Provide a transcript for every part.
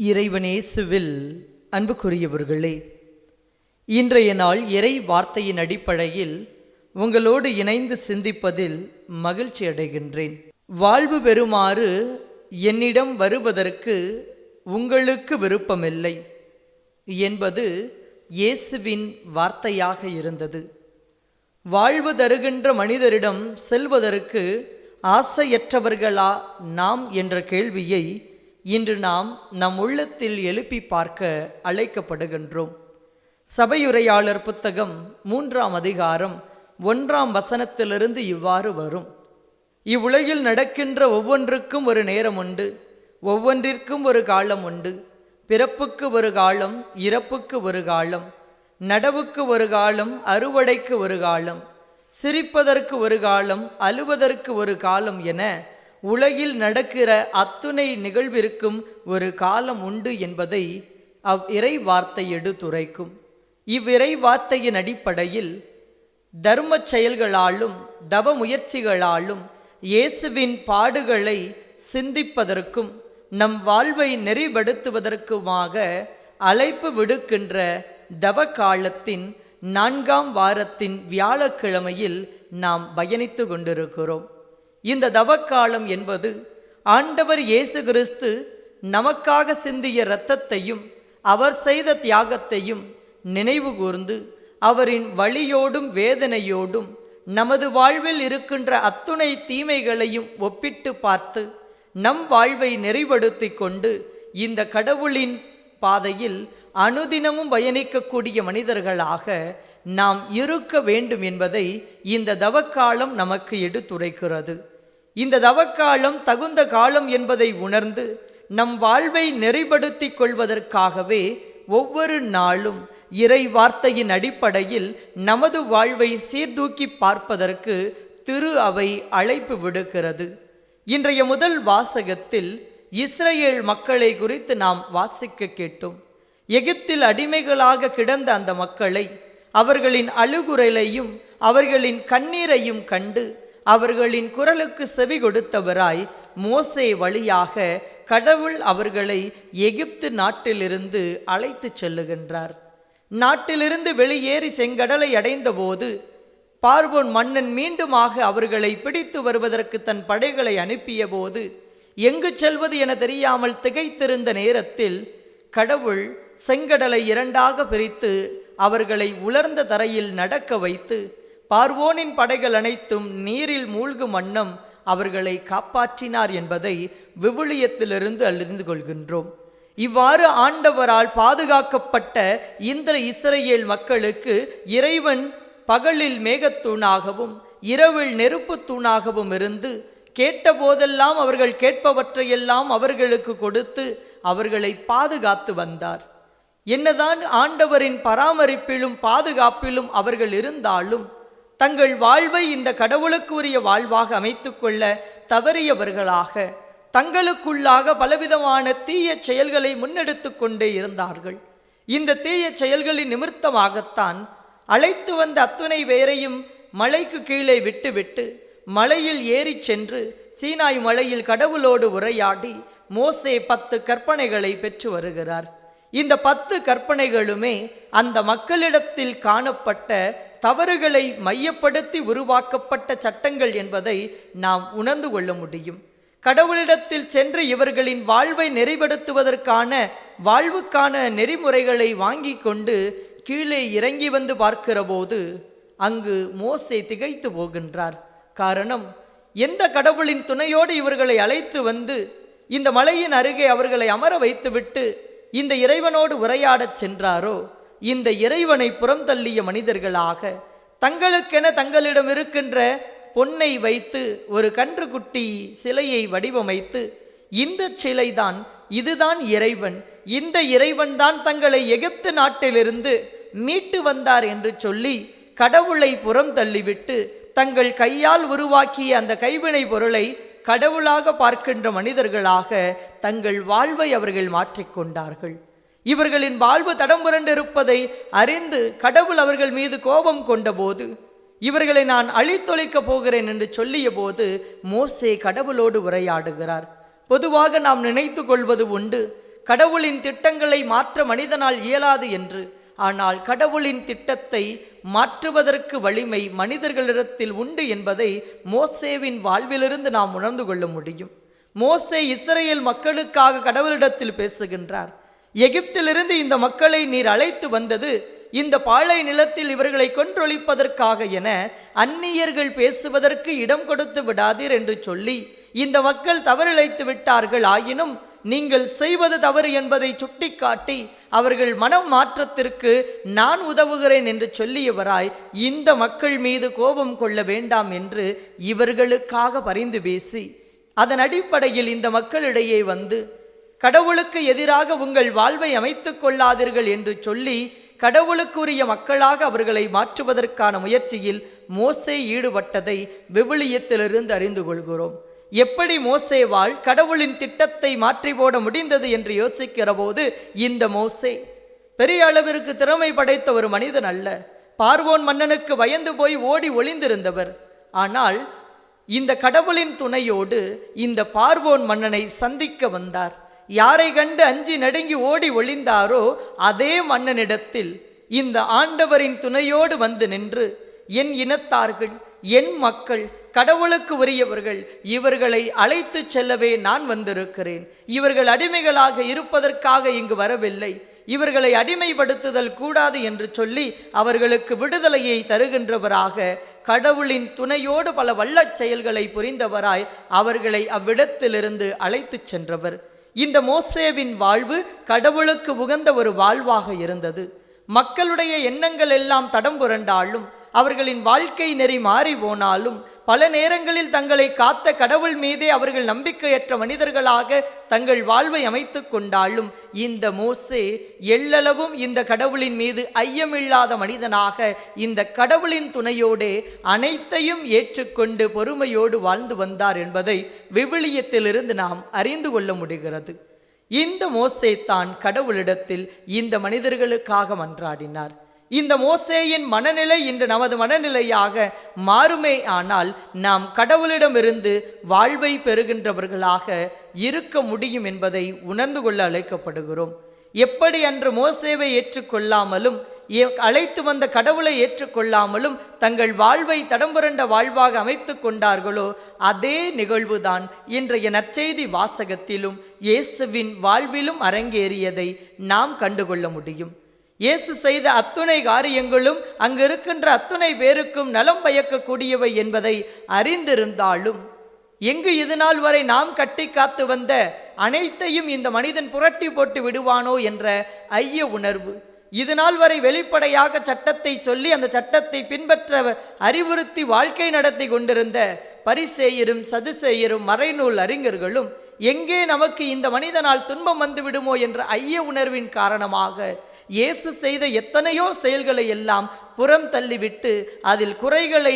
இறைவனேசுவில் அன்புக்குரியவர்களே, இன்றைய நாள் இறை வார்த்தையின் அடிப்படையில் உங்களோடு இணைந்து சிந்திப்பதில் மகிழ்ச்சி அடைகின்றேன். வாழ்வு பெறுமாறு என்னிடம் வருவதற்கு உங்களுக்கு விருப்பமில்லை என்பது இயேசுவின் வார்த்தையாக இருந்தது. வாழ்வு தருகின்ற மனிதரிடம் செல்வதற்கு ஆசையற்றவர்களா நாம் என்ற கேள்வியை இன்று நாம் நம் உள்ளத்தில் எழுப்பி பார்க்க அழைக்கப்படுகின்றோம். சபையுரையாளர் புத்தகம் 3ஆம் அதிகாரம் 1ஆம் வசனத்திலிருந்து இவ்வாறு வரும்: இவ்வுலகில் நடக்கின்ற ஒவ்வொன்றுக்கும் ஒரு நேரம் உண்டு, ஒவ்வொன்றிற்கும் ஒரு காலம் உண்டு. பிறப்புக்கு ஒரு காலம், இறப்புக்கு ஒரு காலம், நடவுக்கு ஒரு காலம், அறுவடைக்கு ஒரு காலம், சிரிப்பதற்கு ஒரு காலம், அழுவதற்கு ஒரு காலம் என உலகில் நடக்கிற அத்துணை நிகழ்விற்கும் ஒரு காலம் உண்டு என்பதை இறை வார்த்தை எடுத்துரைக்கும். இவ்விறை வார்த்தையின் அடிப்படையில் தர்ம செயல்களாலும் தவ முயற்சிகளாலும் இயேசுவின் பாடுகளை சிந்திப்பதற்கும் நம் வாழ்வை நெறிப்படுத்துவதற்குமாக அழைப்பு விடுக்கின்ற தவ காலத்தின் 4ஆம் வாரத்தின் வியாழக்கிழமையில் நாம் பயணித்து கொண்டிருக்கிறோம். இந்த தவக்காலம் என்பது ஆண்டவர் இயேசு கிறிஸ்து நமக்காக சிந்திய இரத்தத்தையும் அவர் செய்த தியாகத்தையும் நினைவு கூர்ந்து அவரின் வலியோடும் வேதனையோடும் நமது வாழ்வில் இருக்கின்ற அத்துணை தீமைகளையும் ஒப்பிட்டு பார்த்து நம் வாழ்வை நெறிப்படுத்தி கொண்டு இந்த கடவுளின் பாதையில் அனுதினமும் பயணிக்கக்கூடிய மனிதர்களாக நாம் இருக்க வேண்டும் என்பதை இந்த தவக்காலம் நமக்கு எடுத்துரைக்கிறது. இந்த தவக்காலம் தகுந்த காலம் என்பதை உணர்ந்து நம் வாழ்வை நெறிப்படுத்தி கொள்வதற்காகவே ஒவ்வொரு நாளும் இறை வார்த்தையின் அடிப்படையில் நமது வாழ்வை சீர்தூக்கி பார்ப்பதற்கு திரு அவை அழைப்பு விடுக்கிறது. இன்றைய முதல் வாசகத்தில் இஸ்ரேல் மக்களை குறித்து நாம் வாசிக்க கேட்டோம். எகிப்தில் அடிமைகளாக கிடந்த அந்த மக்களை, அவர்களின் அழுகுரலையும் அவர்களின் கண்ணீரையும் கண்டு அவர்களின் குரலுக்கு செவி கொடுத்தவராய் மோசே வழியாக கடவுள் அவர்களை எகிப்து நாட்டிலிருந்து அழைத்து செல்லுகின்றார். நாட்டிலிருந்து வெளியேறி செங்கடலை அடைந்த போது பார்வோன் மன்னன் மீண்டுமாக அவர்களை பிடித்து வருவதற்கு தன் படைகளை அனுப்பிய போது எங்கு செல்வது என தெரியாமல் திகைத்திருந்த நேரத்தில் கடவுள் செங்கடலை 2ஆக பிரித்து அவர்களை உலர்ந்த தரையில் நடக்க வைத்து பார்வோனின் படைகள் அனைத்தும் நீரில் மூழ்கும் வண்ணம் அவர்களை காப்பாற்றினார் என்பதை விவிலியத்திலிருந்து அறிந்து கொள்கின்றோம். இவ்வாறு ஆண்டவரால் பாதுகாக்கப்பட்ட இந்த இஸ்ரேல் மக்களுக்கு இறைவன் பகலில் மேகத்தூணாகவும் இரவில் நெருப்பு தூணாகவும் இருந்து கேட்ட போதெல்லாம் அவர்கள் கேட்பவற்றையெல்லாம் அவர்களுக்கு கொடுத்து அவர்களை பாதுகாத்து வந்தார். என்னதான் ஆண்டவரின் பராமரிப்பிலும் பாதுகாப்பிலும் அவர்கள் இருந்தாலும் தங்கள் வாழ்வை இந்த கடவுளுக்கு உரிய வாழ்வாக அமைத்து கொள்ள தவறியவர்களாக தங்களுக்குள்ளாக பலவிதமான தீய செயல்களை முன்னெடுத்து கொண்டே இருந்தார்கள். இந்த தீய செயல்களின் நிமித்தமாகத்தான் அழைத்து வந்த அத்துணை பேரையும் மலைக்கு கீழே விட்டுவிட்டு மலையில் ஏறி சென்று சீனாய் மலையில் கடவுளோடு உரையாடி மோசே 10 கற்பனைகளை பெற்று வருகிறார். இந்த 10 கற்பனைகளுமே அந்த மக்களிடத்தில் காணப்பட்ட தவறுகளை மையப்படுத்தி உருவாக்கப்பட்ட சட்டங்கள் என்பதை நாம் உணர்ந்து கொள்ள முடியும். கடவுளிடத்தில் சென்று இவர்களின் வாழ்வை நெறிப்படுத்துவதற்கான வாழ்வுக்கான நெறிமுறைகளை வாங்கி கொண்டு கீழே இறங்கி வந்து பார்க்கிற போது அங்கு மோசே திகைத்து போகின்றார். காரணம், எந்த கடவுளின் துணையோடு இவர்களை அழைத்து வந்து இந்த மலையின் அருகே அவர்களை அமர வைத்துவிட்டு இந்த இறைவனோடு உரையாடச் சென்றாரோ, இந்த இறைவனை புறம் தள்ளிய மனிதர்களாக தங்களுக்கென தங்களிடம் இருக்கின்ற பொன்னை வைத்து ஒரு கன்றுக்குட்டி சிலையை வடிவமைத்து இந்த சிலைதான், இதுதான் இறைவன், இந்த இறைவன் தான் தங்களை எகிப்து நாட்டிலிருந்து மீட்டு வந்தார் என்று சொல்லி கடவுளை புறம் தள்ளிவிட்டு தங்கள் கையால் உருவாக்கிய அந்த கைவினை பொருளை கடவுளாக பார்க்கின்ற மனிதர்களாக தங்கள் வாழ்வை அவர்கள் மாற்றிக்கொண்டார்கள். இவர்களின் வாழ்வு தடம் புரண்டிருப்பதை அறிந்து கடவுள் அவர்கள் மீது கோபம் கொண்ட போது இவர்களை நான் அழித்தொழிக்கப் போகிறேன் என்று சொல்லிய போது மோசே கடவுளோடு உரையாடுகிறார். பொதுவாக நாம் நினைத்து கொள்வது உண்டு, கடவுளின் திட்டங்களை மாற்ற மனிதனால் இயலாது என்று. ஆனால் கடவுளின் திட்டத்தை மாற்றுவதற்கு வலிமை மனிதர்களிடத்தில் உண்டு என்பதை மோசேவின் வாழ்விலிருந்து நாம் உணர்ந்து கொள்ள முடியும். மோசே இஸ்ரவேல் மக்களுக்காக கடவுளிடத்தில் பேசுகின்றார். எகிப்திலிருந்து இந்த மக்களை நீர் அழைத்து வந்தது இந்த பாழை நிலத்தில் இவர்களை கொன்றொழிப்பதற்காக என அந்நியர்கள் பேசுவதற்கு இடம் கொடுத்து விடாதீர் என்று சொல்லி, இந்த மக்கள் தவறிழைத்து விட்டார்கள், ஆயினும் நீங்கள் செய்வது தவறு என்பதை சுட்டிக்காட்டி அவர்கள் மனம் மாற்றத்திற்கு நான் உதவுகிறேன் என்று சொல்லியவராய் இந்த மக்கள் மீது கோபம் கொள்ள வேண்டாம் என்று இவர்களுக்காக பரிந்து பேசி, அதன் அடிப்படையில் இந்த மக்களிடையே வந்து கடவுளுக்கு எதிராக உங்கள் வாழ்வை அமைத்துக் கொள்ளாதீர்கள் என்று சொல்லி கடவுளுக்குரிய மக்களாக அவர்களை மாற்றுவதற்கான முயற்சியில் மோசே ஈடுபட்டதை விவிலியத்திலிருந்து அறிந்து கொள்கிறோம். எப்படி மோசேவால் கடவுளின் திட்டத்தை மாற்றி போட முடிந்தது என்று யோசிக்கிற போது, இந்த மோசே பெரிய அளவிற்கு திறமை படைத்த ஒரு மனிதன் அல்ல. பார்வோன் மன்னனுக்கு பயந்து போய் ஓடி ஒளிந்திருந்தவர். ஆனால் இந்த கடவுளின் துணையோடு இந்த பார்வோன் மன்னனை சந்திக்க வந்தார். யாரை கண்டு அஞ்சி நடுங்கி ஓடி ஒளிந்தாரோ அதே மன்னனிடத்தில் இந்த ஆண்டவரின் துணையோடு வந்து நின்று, என் இனத்தார்கள், என் மக்கள், கடவுளுக்கு உரியவர்கள், இவர்களை அழைத்து செல்லவே நான் வந்திருக்கிறேன். இவர்கள் அடிமைகளாக இருப்பதற்காக இங்கு வரவில்லை. இவர்களை அடிமைப்படுத்துதல் கூடாது என்று சொல்லி அவர்களுக்கு விடுதலையை தருகின்றவராக கடவுளின் துணையோடு பல வல்லச் செயல்களை புரிந்தவராய் அவர்களை அவ்விடத்திலிருந்து அழைத்து சென்றவர். இந்த மோசேவின் வாழ்வு கடவுளுக்கு உகந்த ஒரு வாழ்வாக இருந்தது. மக்களுடைய எண்ணங்கள் எல்லாம் தடம் புரண்டாலும், அவர்களின் வாழ்க்கை நெறி மாறி போனாலும், பல நேரங்களில் தங்களை காத்த கடவுள் மீதே அவர்கள் நம்பிக்கையற்ற மனிதர்களாக தங்கள் வாழ்வை அமைத்து கொண்டாலும், இந்த மோசே எள்ளளவும் இந்த கடவுளின் மீது ஐயமில்லாத மனிதனாக இந்த கடவுளின் துணையோடு அனைத்தையும் ஏற்றுக்கொண்டு பொறுமையோடு வாழ்ந்து வந்தார் என்பதை விவிலியத்திலிருந்து நாம் அறிந்து கொள்ள முடிகிறது. இந்த மோசே தான் கடவுளிடத்தில் இந்த மனிதர்களுக்காக மன்றாடினார். இந்த மோசேயின் மனநிலை இன்று நமது மனநிலையாக மாறுமே ஆனால் நாம் கடவுளிடமிருந்து வாழ்வை பெறுகின்றவர்களாக இருக்க முடியும் என்பதை உணர்ந்து கொள்ள அழைக்கப்படுகிறோம். எப்படி அன்று மோசேவை ஏற்றுக்கொள்ளாமலும் அழைத்து வந்த கடவுளை ஏற்றுக்கொள்ளாமலும் தங்கள் வாழ்வை தடம்புரண்ட வாழ்வாக அமைத்து கொண்டார்களோ, அதே நிகழ்வுதான் இன்றைய நற்செய்தி வாசகத்திலும் இயேசுவின் வாழ்விலும் அரங்கேறியதை நாம் கண்டுகொள்ள முடியும். இயேசு செய்த அத்துணை காரியங்களும் அங்கு இருக்கின்ற அத்துணை பேருக்கும் நலம் பயக்கக்கூடியவை என்பதை அறிந்திருந்தாலும், எங்கு இதுநாள் வரை நாம் கட்டி காத்து வந்த அனைத்தையும் இந்த மனிதன் புரட்டி போட்டு விடுவானோ என்ற ஐய உணர்வு, இதுநாள் வரை வெளிப்படையாக சட்டத்தை சொல்லி அந்த சட்டத்தை பின்பற்ற அறிவுறுத்தி வாழ்க்கை நடத்தி கொண்டிருந்த பரிசேயரும் சதுசேயரும் மறைநூல் அறிஞர்களும் எங்கே நமக்கு இந்த மனிதனால் துன்பம் வந்து விடுமோ என்ற ஐய உணர்வின் காரணமாக இயேசு செய்த எத்தனையோ செயல்களை எல்லாம் புறம் தள்ளிவிட்டு அதில் குறைகளை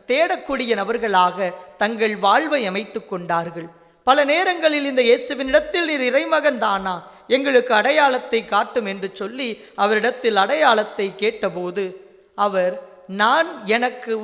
தேடக்கூடிய நபர்களாக தங்கள் வாழ்வை அமைத்து கொண்டார்கள். பல நேரங்களில் இந்த இயேசுவினிடத்தில் நீர் இறைமகன் தானா, எங்களுக்கு அடையாளத்தை காட்டும் என்று சொல்லி அவரிடத்தில் அடையாளத்தை கேட்டபோது அவர், நான்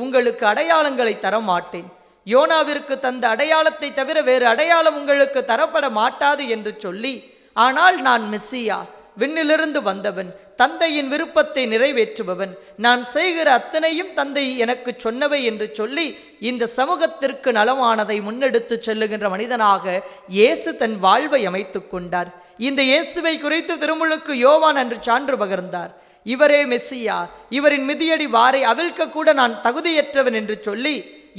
உங்களுக்கு அடையாளங்களை தரமாட்டேன், யோனாவிற்கு தந்த அடையாளத்தை தவிர வேறு அடையாளம் உங்களுக்கு தரப்பட மாட்டாது என்று சொல்லி, ஆனால் நான் மெசியா, விண்ணிலிருந்து வந்தவன், தந்தையின் விருப்பத்தை நிறைவேற்றுபவன், நான் செய்கிற அத்தனையும் தந்தை எனக்கு சொன்னவை என்று சொல்லி இந்த சமூகத்திற்கு நலமானதை முன்னெடுத்து செல்லுகின்ற மனிதனாக இயேசு தன் வாழ்வை அமைத்து கொண்டார். இந்த இயேசுவை குறித்து திருமுழுக்கு யோவான் அன்று சான்று பகர்ந்தார். இவரே மெசியா, இவரின் மிதியடி வாரை அவிழ்க்க கூட நான் தகுதியற்றவன் என்று சொல்லி,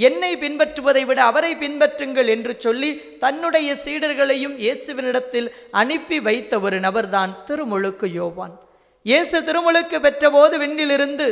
என்னை பின்பற்றுவதை விட அவரை பின்பற்றுங்கள் என்று சொல்லி தன்னுடைய சீடர்களையும் இயேசுவினிடத்தில் அனுப்பி வைத்த ஒரு நபர்தான் திருமுழுக்கு யோவான். இயேசு திருமுழுக்கு பெற்றபோது விண்ணிலிருந்து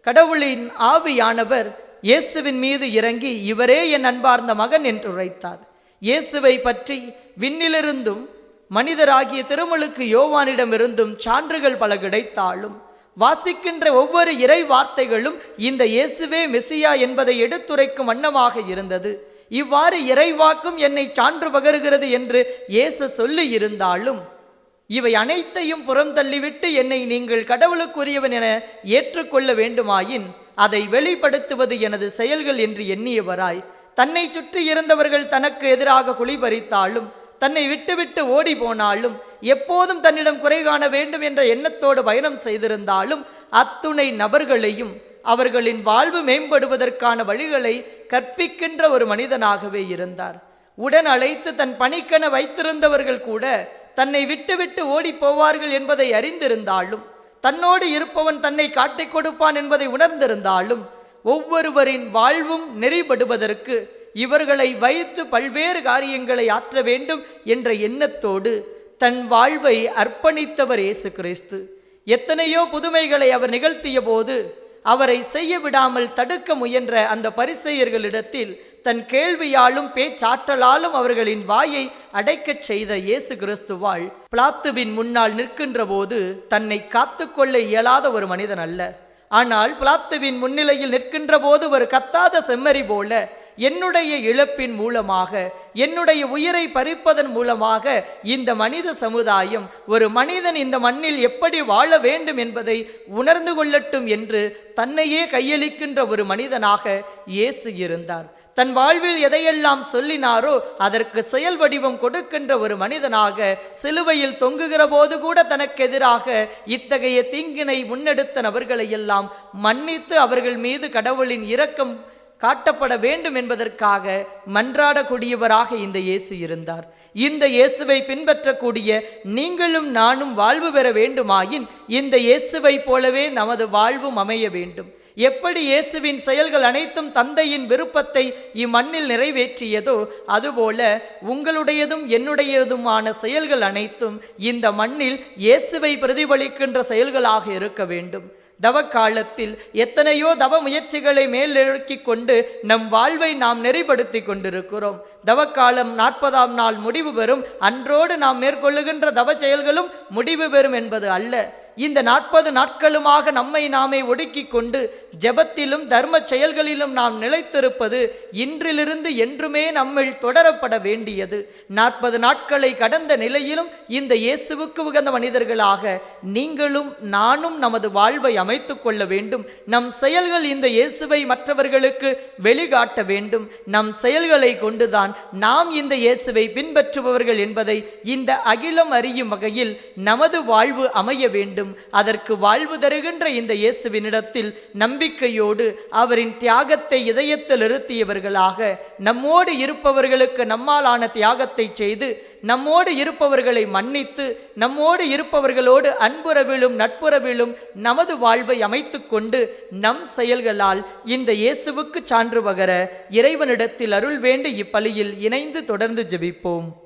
கடவுளின் ஆவியானவர் இயேசுவின் மீது இறங்கி, இவரே என் அன்பார்ந்த மகன் என்று உரைத்தார். இயேசுவை பற்றி விண்ணிலிருந்தும் மனிதராகிய திருமுழுக்கு யோவானிடமிருந்தும் சான்றுகள் பல கிடைத்தாலும் வாசிக்கின்ற ஒவ்வொரு இறை வார்த்தைகளும் இந்த இயேசுவே மெசியா என்பதை எடுத்துரைக்கும் வண்ணமாக இருந்தது. இவ்வாறு இறைவாக்கும் என்னை சான்று பகருகிறது என்று இயேசு சொல்லி இருந்தாலும், இவை அனைத்தையும் புறம் தள்ளிவிட்டு என்னை நீங்கள் கடவுளுக்குரியவன் என ஏற்றுக்கொள்ள வேண்டுமாயின் அதை வெளிப்படுத்துவது எனது செயல்கள் என்று எண்ணியவராய், தன்னை சுற்றி இருந்தவர்கள் தனக்கு எதிராக குழிபறித்தாலும் தன்னை விட்டுவிட்டு ஓடி போனாலும், எப்போதும் தன்னிடம் குறை காண வேண்டும் என்ற எண்ணத்தோடு பயணம் செய்திருந்தாலும், அத்துணை நபர்களையும் அவர்களின் வாழ்வு மேம்படுவதற்கான வழிகளை கற்பிக்கின்ற ஒரு மனிதனாகவே இருந்தார். உடன் அழைத்து தன் பணிக்கென வைத்திருந்தவர்கள் கூட தன்னை விட்டுவிட்டு ஓடி போவார்கள் என்பதை அறிந்திருந்தாலும், தன்னோடு இருப்பவன் தன்னை காட்டிக் கொடுப்பான் என்பதை உணர்ந்திருந்தாலும், ஒவ்வொருவரின் வாழ்வும் நெறிபடுவதற்கு இவர்களை வைத்து பல்வேறு காரியங்களை ஆற்ற வேண்டும் என்ற எண்ணத்தோடு தன் வாழ்வை அர்ப்பணித்தவர் இயேசு கிறிஸ்து. எத்தனையோ புதுமைகளை அவர் நிகழ்த்திய போது அவரை செய்ய விடாமல் தடுக்க முயன்ற அந்த பரிசேயர்களிடத்தில் தன் கேள்வியாலும் பேச்சாற்றலாலும் அவர்களின் வாயை அடைக்கச் செய்த இயேசு கிறிஸ்துவால் பிலாத்துவின் முன்னால் நிற்கின்ற போது தன்னை காத்துக்கொள்ள இயலாத ஒரு மனிதன் அல்ல. ஆனால் பிலாத்துவின் முன்னிலையில் நிற்கின்ற போது ஒரு கத்தாத செம்மறி போல, என்னுடைய இழப்பின் மூலமாக, என்னுடைய உயிரை பறிப்பதன் மூலமாக இந்த மனித சமுதாயம், ஒரு மனிதன் இந்த மண்ணில் எப்படி வாழ வேண்டும் என்பதை உணர்ந்து கொள்ளட்டும் என்று தன்னையே கையளிக்கின்ற ஒரு மனிதனாக இயேசு இருந்தார். தன் வாழ்வில் எதையெல்லாம் சொல்லினாரோ அதற்கு செயல் வடிவம் கொடுக்கின்ற ஒரு மனிதனாக சிலுவையில் தொங்குகிற போது கூட தனக்கு எதிராக இத்தகைய தீங்கினை முன்னெடுத்த நபர்களை எல்லாம் மன்னித்து அவர்கள் மீது கடவுளின் இரக்கம் காட்டப்பட வேண்டும் என்பதற்காக மன்றாடக்கூடியவராக இந்த இயேசு இருந்தார். இந்த இயேசுவை பின்பற்றக்கூடிய நீங்களும் நானும் வாழ்வு பெற வேண்டுமாயின் இந்த இயேசுவை போலவே நமது வாழ்வும் அமைய வேண்டும். எப்படி இயேசுவின் செயல்கள் அனைத்தும் தந்தையின் விருப்பத்தை இம்மண்ணில் நிறைவேற்றியதோ, அதுபோல உங்களுடையதும் என்னுடையதுமான செயல்கள் அனைத்தும் இந்த மண்ணில் இயேசுவை பிரதிபலிக்கின்ற செயல்களாக இருக்க வேண்டும். தவக்காலத்தில் எத்தனையோ தவ முயற்சிகளை மேலெழுக்கிக் கொண்டு நம் வாழ்வை நாம் நெறிப்படுத்தி கொண்டிருக்கிறோம். தவக்காலம் 40ஆம் நாள் முடிவு பெறும், அன்றோடு நாம் மேற்கொள்ளுகின்ற தவ செயல்களும் முடிவு பெறும் என்பது அல்ல. இந்த 40 நாட்களுமாக நம்மை நாமே ஒடுக்கி கொண்டு ஜெபத்திலும் தர்ம செயல்களிலும் நாம் நிலைத்திருப்பது இன்றிலிருந்து என்றுமே நம்மில் தொடரப்பட வேண்டியது. 40 நாட்களை கடந்த நிலையிலும் இந்த இயேசுவுக்கு உகந்த மனிதர்களாக நீங்களும் நானும் நமது வாழ்வை அமைத்து கொள்ள வேண்டும். நம் செயல்கள் இந்த இயேசுவை மற்றவர்களுக்கு வெளிக்காட்ட வேண்டும். நம் செயல்களை கொண்டுதான் நாம் இந்த இயேசுவை பின்பற்றுபவர்கள் என்பதை இந்த அகிலம் அறியும் வகையில் நமது வாழ்வு அமைய வேண்டும். அதற்கு வாழ்வு தருகின்ற இந்த இயேசுவினிடத்தில் நம்பிக்கையோடு அவரின் தியாகத்தை இதயத்தில் இருத்தியவர்களாக நம்மோடு இருப்பவர்களுக்கு நம்மால் ஆன தியாகத்தை செய்து, நம்மோடு இருப்பவர்களை மன்னித்து, நம்மோடு இருப்பவர்களோடு அன்புறவிலும் நட்புறவிலும் நமது வாழ்வை அமைத்து கொண்டு நம் செயல்களால் இந்த இயேசுவுக்கு சான்று பகர இறைவனிடத்தில் அருள் வேண்டி இப்பலியில் இணைந்து தொடர்ந்து ஜெபிப்போம்.